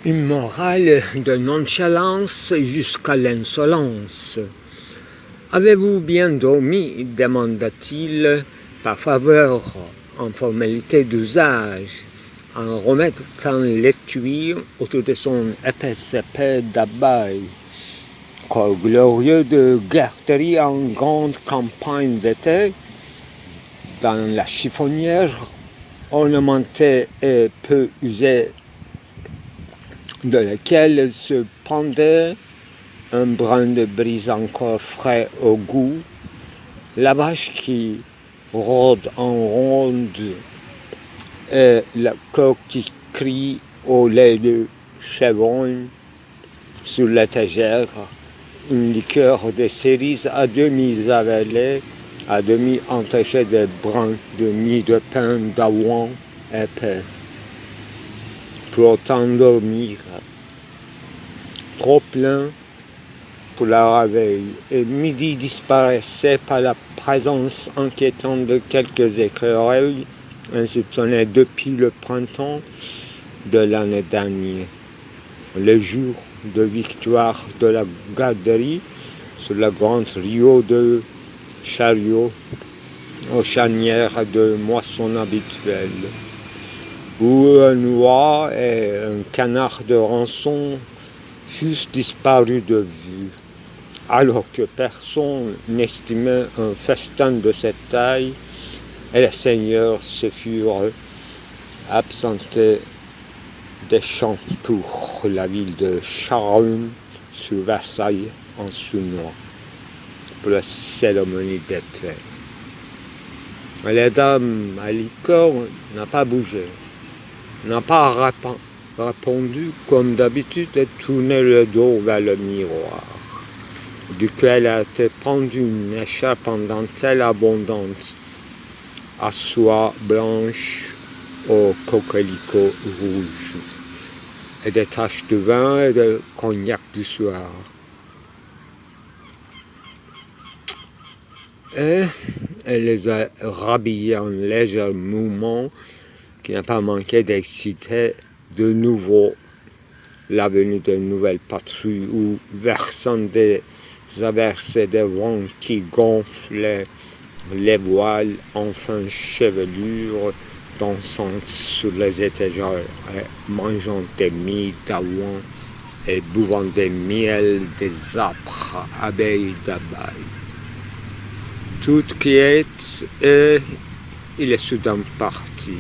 Une morale de nonchalance jusqu'à l'insolence. Avez-vous bien dormi demanda-t-il par faveur, en formalité d'usage, en remettant l'étui autour de son épaisse épée d'abeille. Corps glorieux de garderie en grande campagne d'été, dans la chiffonnière ornementée et peu usée de laquelle se pendait un brin de brise encore frais au goût, la vache qui rôde en ronde et le coq qui crie au lait de chèvre sur l'étagère, une liqueur de cerises à demi avalée, à demi entachée de brins de mie de pain d'avoine épaisse, pour t'endormir. Trop plein pour la réveil, et midi disparaissait par la présence inquiétante de quelques écureuils insoupçonnés depuis le printemps de l'année dernière. Le jour de victoire de la garderie sur le grand rio de chariot aux charnières de moisson habituelles, où un oie et un canard de rançon fussent disparus de vue, alors que personne n'estimait un festin de cette taille, et les seigneurs se furent absentés des chants pour la ville de Charonne sur Versailles en Sounois pour la cérémonie d'été. La dame à licorne n'a pas bougé, n'a pas répondu comme d'habitude et tourné le dos vers le miroir, duquel a été pendue une écharpe en dentelle abondante, à soie blanche au coquelicot rouge, et des taches de vin et de cognac du soir. Et elle les a rhabillés en léger mouvement qui n'a pas manqué d'exciter de nouveau la venue de nouvelles patrouilles où, versant des averses et des vents qui gonflaient les voiles en fin chevelure, dansant sur les étagères et mangeant des mie d'avoine et buvant des miels des âpres abeilles d'abeilles. Toute quiète, et il est soudain parti.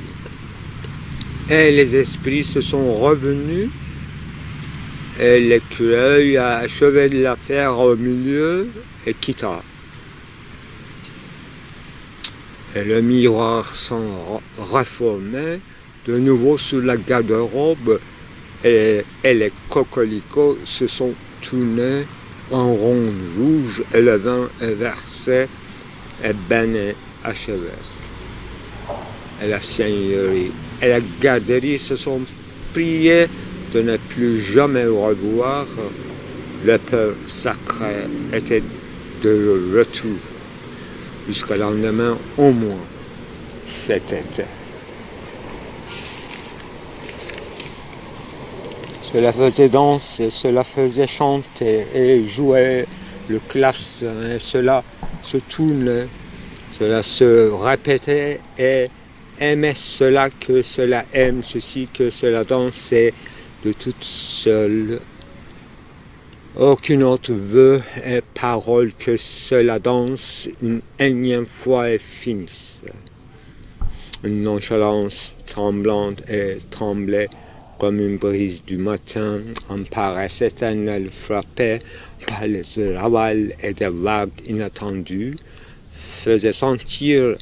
Et les esprits se sont revenus, et l'écureuil a achevé de l'affaire au milieu et quitta. Et le miroir s'en reformait de nouveau sur la garde-robe, et les coquelicots se sont tournés en ronde rouge, et le vin est versé et ben est achevé. Et la seigneurie et la garderie se sont priés de ne plus jamais revoir. Le peur sacré était de retour jusqu'au lendemain au moins cet été. Cela faisait danser, cela faisait chanter et jouer le clavecin, et cela se tournait, cela se répétait et aimait cela que cela aime ceci que cela dansait de toute seule. Aucune autre vœu et parole que cela danse une énième fois et finisse. Une nonchalance tremblante et tremblait comme une brise du matin, en paresse éternelle frappée par les ravals et des vagues inattendues, faisait sentir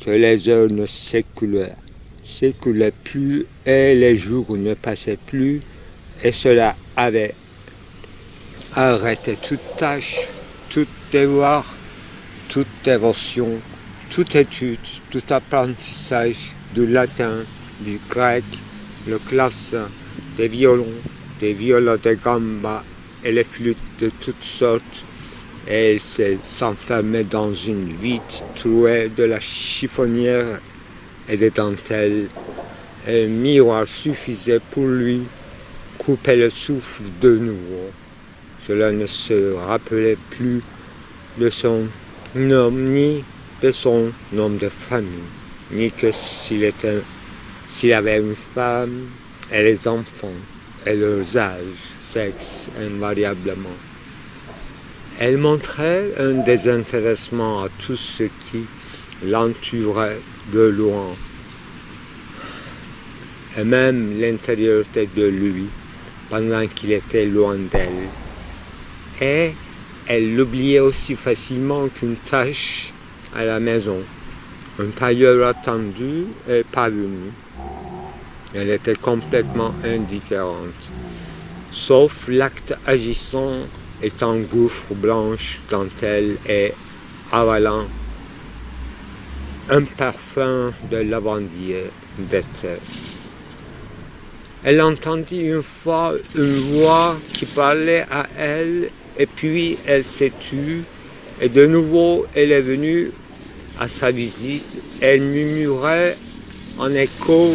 que les heures ne s'écoulaient plus et les jours ne passaient plus, et cela avait arrêté toute tâche, tout devoir, toute dévotion, toute étude, tout apprentissage du latin, du grec, le clavecin, des violons, des violas de gamba et les flûtes de toutes sortes, et il s'enfermait dans une vide trouée de la chiffonnière et des dentelles, et un miroir suffisait pour lui coupait le souffle de nouveau. Cela ne se rappelait plus de son nom, ni de son nom de famille, ni que s'il avait une femme et les enfants, et leurs âges, sexe, invariablement. Elle montrait un désintéressement à tout ce qui l'entourait de loin, et même l'intériorité de lui, pendant qu'il était loin d'elle. Et elle l'oubliait aussi facilement qu'une tâche à la maison. Un tailleur attendu est parvenu. Elle était complètement indifférente, sauf l'acte agissant étant gouffre blanche, dentelle et avalant un parfum de lavandier d'été. Elle entendit une fois une voix qui parlait à elle, et puis elle s'est tue, et de nouveau elle est venue à sa visite. Elle murmurait en écho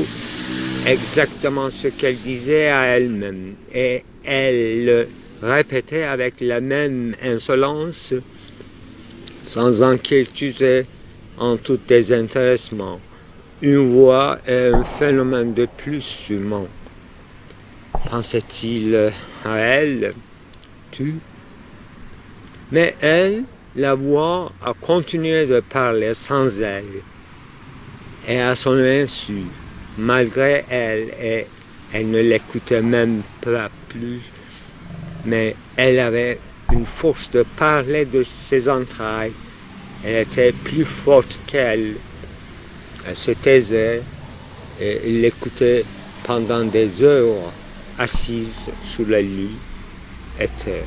exactement ce qu'elle disait à elle-même, et elle le répétait avec la même insolence, sans inquiétude et en tout désintéressement. Une voix est un phénomène de plus humain. Pensait-il à elle, tu? Mais elle, la voix, a continué de parler sans elle, et à son insu, malgré elle, et elle ne l'écoutait même pas plus, mais elle avait une force de parler de ses entrailles. Elle était plus forte qu'elle. Elle se taisait et l'écoutait pendant des heures, assise sous le lit, était.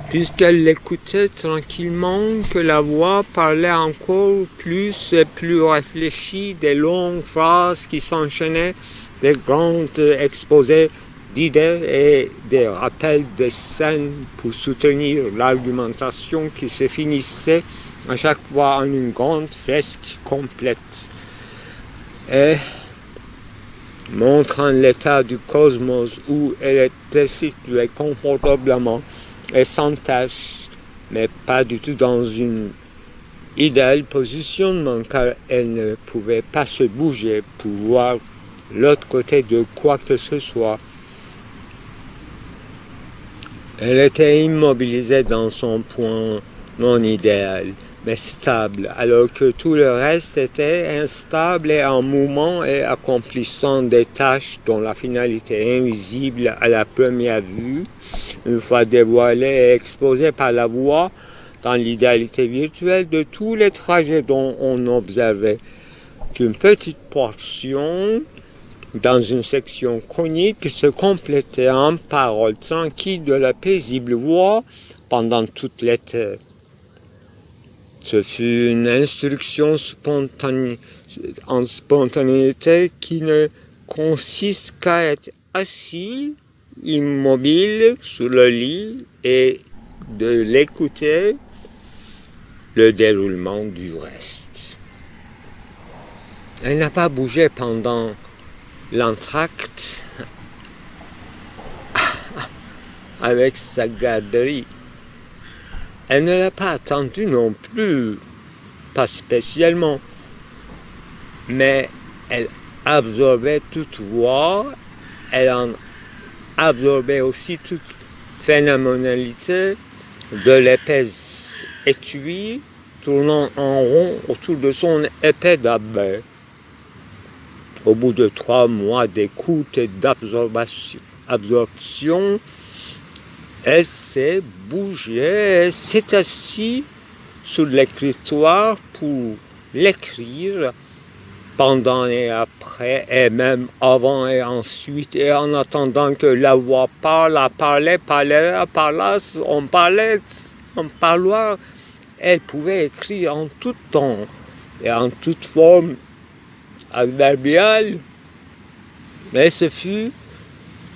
Puisqu'elle l'écoutait tranquillement, que la voix parlait encore plus et plus réfléchie, des longues phrases qui s'enchaînaient, des grands exposés d'idées et des rappels de scènes pour soutenir l'argumentation qui se finissait à chaque fois en une grande fresque complète. Et montrant l'état du cosmos où elle était située confortablement et sans tâche, mais pas du tout dans une idéal positionnement, car elle ne pouvait pas se bouger pour voir l'autre côté de quoi que ce soit. Elle était immobilisée dans son point non idéal, mais stable, alors que tout le reste était instable et en mouvement et accomplissant des tâches dont la finalité est invisible à la première vue, une fois dévoilée et exposée par la voix dans l'idéalité virtuelle de tous les trajets dont on observait qu'une petite portion dans une section chronique se complétait en paroles tranquilles de la paisible voix pendant toute l'été. Ce fut une instruction en spontanéité qui ne consiste qu'à être assis, immobile, sous le lit et de l'écouter, le déroulement du reste. Elle n'a pas bougé pendant l'entracte avec sa garderie. Elle ne l'a pas attendu non plus, pas spécialement, mais elle absorbait toute voix, elle en absorbait aussi toute phénoménalité de l'épaisse étui tournant en rond autour de son épée d'abeille. Au bout de 3 mois d'écoute et d'absorption, elle s'est bougée, s'est assise sur l'écritoire pour l'écrire pendant et après, et même avant et ensuite, et en attendant que la voix parle, on parloir, elle pouvait écrire en tout temps et en toute forme adverbiale, mais ce fut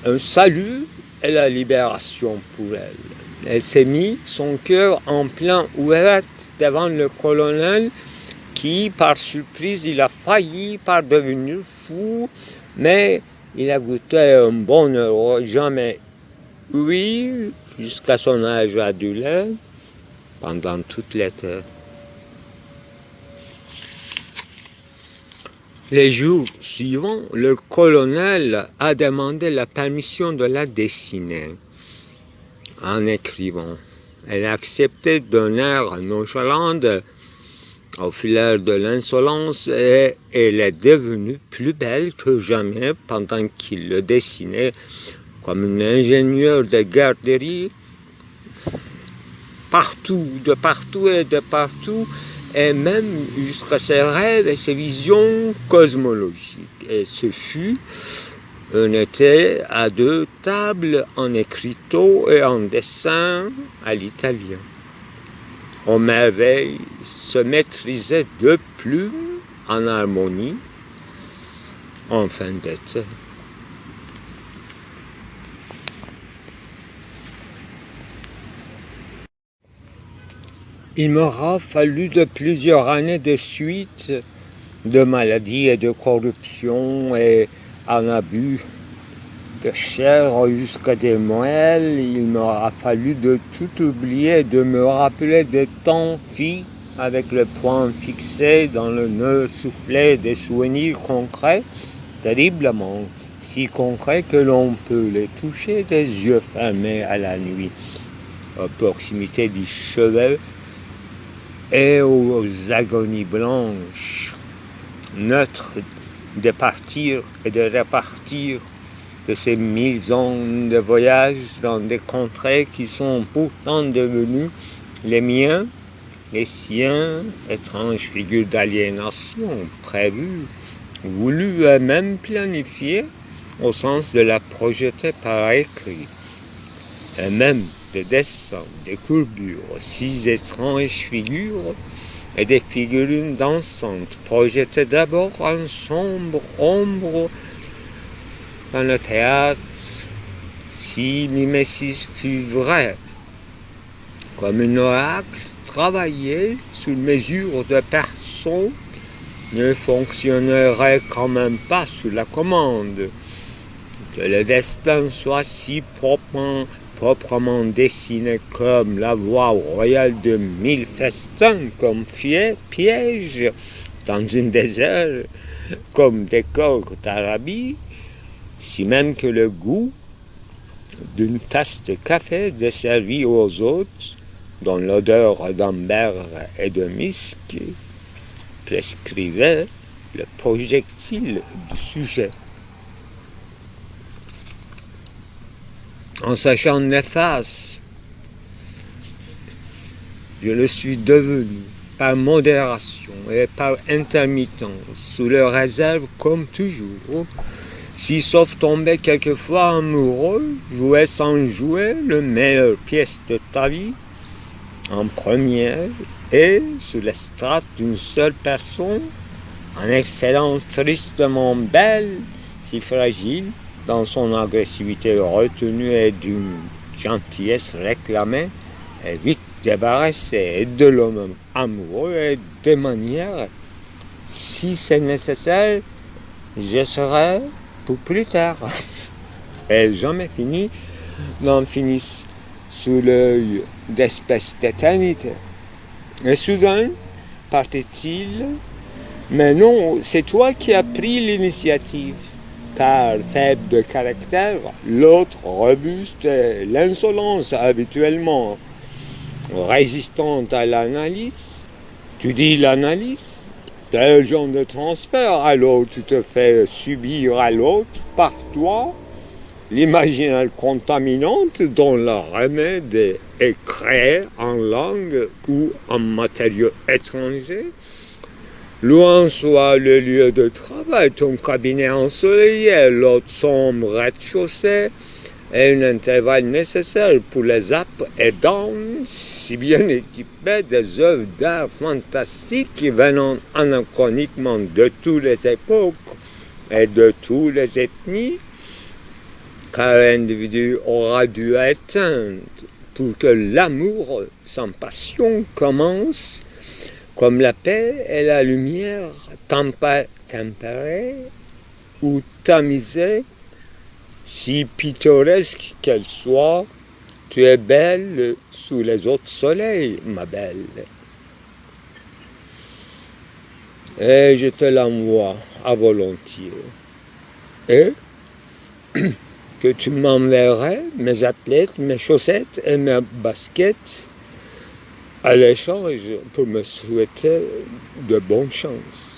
un salut et la libération pour elle. Elle s'est mis son cœur en plein ouvert devant le colonel qui, par surprise, il a failli par devenir fou, mais Il a goûté un bonheur jamais eu jusqu'à son âge adulte pendant toute l'été. Les jours suivants, le colonel a demandé la permission de la dessiner en écrivant. Elle a accepté d'un air nonchalant au filaire de l'insolence et elle est devenue plus belle que jamais pendant qu'il le dessinait comme un ingénieur de garderie, partout, de partout et de partout, et même jusqu'à ses rêves et ses visions cosmologiques. Et ce fut un été à 2 tables en écriteau et en dessin à l'italien. Aux merveilles se maîtrisaient 2 plumes en harmonie en fin d'été. Il m'aura fallu de plusieurs années de suite de maladie et de corruption et en abus de chair jusqu'à des moelles. Il m'aura fallu de tout oublier, de me rappeler des temps fit avec le poing fixé dans le nœud soufflé des souvenirs concrets, terriblement si concrets que l'on peut les toucher des yeux fermés à la nuit, à proximité du chevet et aux agonies blanches, neutres de partir et de repartir de ces 1000 ans de voyage dans des contrées qui sont pourtant devenues les miens, les siens, étranges figures d'aliénation prévues, voulues et même planifiées au sens de la projeter par écrit, et même des dessins, des courbures, 6 étranges figures et des figurines dansantes projetées d'abord en sombre ombre dans le théâtre, si mimésis fut vrai, comme un oracle travaillé sous mesure de personnes, ne fonctionnerait quand même pas sous la commande. Que le destin soit si proprement dessiné comme la voie royale de 1000 festins, comme piège dans un désert, comme décor d'Arabie, si même que le goût d'une tasse de café desservie aux hôtes, dont l'odeur d'amber et de misk prescrivait le projectile du sujet. En sachant néfaste, je le suis devenu par modération et par intermittence, sous le réserve comme toujours. Si sauf tomber quelquefois amoureux, jouer sans jouer le meilleure pièce de ta vie, en première et sous les strates d'une seule personne, en excellence tristement belle, si fragile, dans son agressivité retenue et d'une gentillesse réclamée, et vite débarrassée de l'homme amoureux et de manière, si c'est nécessaire, je serai pour plus tard. Et jamais fini n'en finissent sous l'œil d'espèces d'éternité. Et soudain, partait-il, mais non, c'est toi qui as pris l'initiative. Car faible de caractère, l'autre robuste et l'insolence habituellement résistante à l'analyse. Tu dis l'analyse? Quel genre de transfert alors tu te fais subir à l'autre par toi, l'imaginaire contaminante dont le remède est créé en langue ou en matériaux étrangers? Loin soit le lieu de travail, ton cabinet ensoleillé, l'autre sombre rez-de-chaussée, et un intervalle nécessaire pour les apes et dents, si bien équipées des œuvres d'art fantastiques venant anachroniquement de toutes les époques et de toutes les ethnies, car l'individu aura dû atteindre pour que l'amour sans passion commence, comme la paix et la lumière tempérée ou tamisée Si pittoresque qu'elle soit, tu es belle sous les autres soleils, ma belle. Et je te l'envoie à volontiers. Et que tu m'enverrais mes athlètes, mes chaussettes et mes baskets à l'échange pour me souhaiter de bonnes chances.